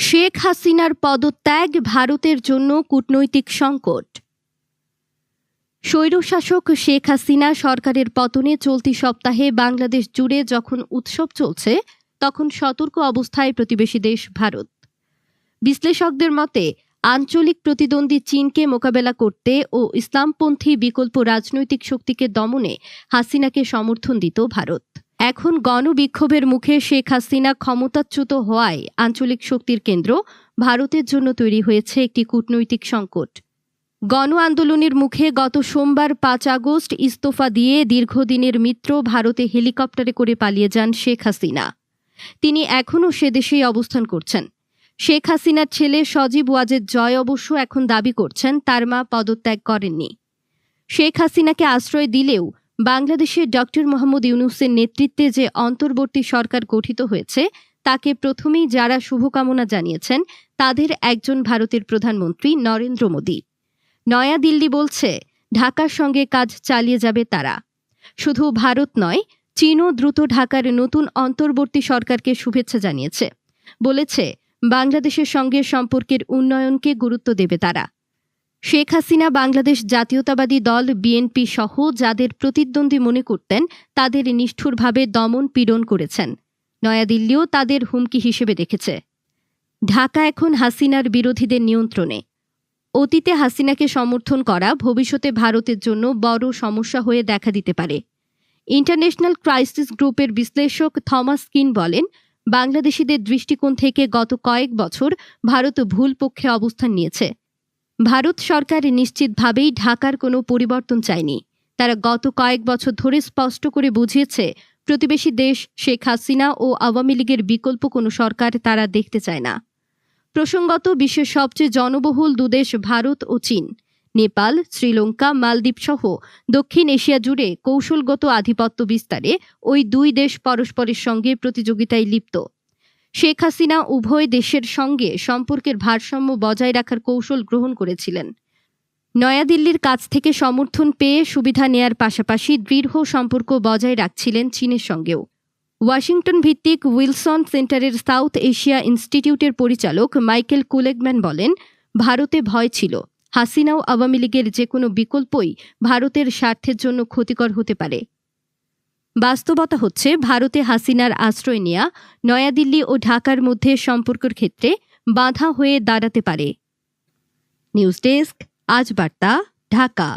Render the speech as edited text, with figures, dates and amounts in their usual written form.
শেখ হাসিনার পদত্যাগ ভারতের জন্য কূটনৈতিক সংকট। স্বৈরশাসক শেখ হাসিনা সরকারের পতনে চলতি সপ্তাহে বাংলাদেশ জুড়ে যখন উৎসব চলছে, তখন সতর্ক অবস্থায় প্রতিবেশী দেশ ভারত। বিশ্লেষকদের মতে, আঞ্চলিক প্রতিদ্বন্দ্বী চীনকে মোকাবেলা করতে ও ইসলামপন্থী বিকল্প রাজনৈতিক শক্তিকে দমনে হাসিনাকে সমর্থন দিত ভারত। এখন গণবিক্ষোভের মুখে শেখ হাসিনা ক্ষমতাচ্যুত হওয়ায় আঞ্চলিক শক্তির কেন্দ্র ভারতের জন্য তৈরি হয়েছে একটি কূটনৈতিক সংকট। গণ আন্দোলনের মুখে গত সোমবার ৫ আগস্ট ইস্তফা দিয়ে দীর্ঘদিনের মিত্র ভারতে হেলিকপ্টারে করে পালিয়ে যান শেখ হাসিনা। তিনি এখনও সে দেশেই অবস্থান করছেন। শেখ হাসিনার ছেলে সজীব ওয়াজেদ জয় অবশ্য এখন দাবি করছেন তার মা পদত্যাগ করেননি। শেখ হাসিনাকে আশ্রয় দিলেও বাংলাদেশের ডক্টর মোহাম্মদ ইউনূসের নেতৃত্বে যে অন্তর্বর্তী সরকার গঠিত হয়েছে, তাকে প্রথমেই যারা শুভকামনা জানিয়েছেন তাদের একজন ভারতের প্রধানমন্ত্রী নরেন্দ্র মোদী। নয়াদিল্লি বলছে ঢাকার সঙ্গে কাজ চালিয়ে যাবে তারা। শুধু ভারত নয়, চীনও দ্রুত ঢাকার নতুন অন্তর্বর্তী সরকারকে শুভেচ্ছা জানিয়েছে। বলেছে বাংলাদেশের সঙ্গে সম্পর্কের উন্নয়নকে গুরুত্ব দেবে তারা। শেখ হাসিনা বাংলাদেশ জাতীয়তাবাদী দল বিএনপি সহ যাদের প্রতিদ্বন্দ্বী মনে করতেন তাদের নিষ্ঠুরভাবে দমন পীড়ন করেছেন। নয়াদিল্লিও তাদের হুমকি হিসেবে দেখেছে। ঢাকা এখন হাসিনার বিরোধীদের নিয়ন্ত্রণে। অতীতে হাসিনাকে সমর্থন করা ভবিষ্যতে ভারতের জন্য বড় সমস্যা হয়ে দেখা দিতে পারে। ইন্টারন্যাশনাল ক্রাইসিস গ্রুপের বিশ্লেষক থমাস কিন বলেন, বাংলাদেশিদের দৃষ্টিকোণ থেকে গত কয়েক বছর ভারত ভুল পক্ষে অবস্থান নিয়েছে। ভারত সরকার নিশ্চিতভাবেই ঢাকার কোনো পরিবর্তন চায়নি। তারা গত কয়েক বছর ধরে স্পষ্ট করে বুঝিয়েছে প্রতিবেশী দেশ শেখ হাসিনা ও আওয়ামী লীগের বিকল্প কোনো সরকার তারা দেখতে চায় না। প্রসঙ্গত, বিশ্বের সবচেয়ে জনবহুল দুদেশ ভারত ও চীন, নেপাল, শ্রীলঙ্কা, মালদ্বীপ সহ দক্ষিণ এশিয়া জুড়ে কৌশলগত আধিপত্য বিস্তারে ওই দুই দেশ পরস্পরের সঙ্গে প্রতিযোগিতায় লিপ্ত। শেখ হাসিনা উভয় দেশের সঙ্গে সম্পর্কের ভারসাম্য বজায় রাখার কৌশল গ্রহণ করেছিলেন। নয়াদিল্লির কাছ থেকে সমর্থন পেয়ে সুবিধা নেয়ার পাশাপাশি দৃঢ় সম্পর্ক বজায় রাখছিলেন চীনের সঙ্গেও। ওয়াশিংটন ভিত্তিক উইলসন সেন্টারের সাউথ এশিয়া ইনস্টিটিউটের পরিচালক মাইকেল কুলেগম্যান বলেন, ভারতে ভয় ছিল হাসিনা ও আওয়ামী লীগের যে কোনো বিকল্পই ভারতের স্বার্থের জন্য ক্ষতিকর হতে পারে। বাস্তবতা হচ্ছে, ভারতে হাসিনার আশ্রয় নেয়া নয়াদিল্লি ও ঢাকার মধ্যে সম্পর্কের ক্ষেত্রে বাধা হয়ে দাঁড়াতে পারে। নিউজ ডেস্ক, আজ বার্তা, ঢাকা।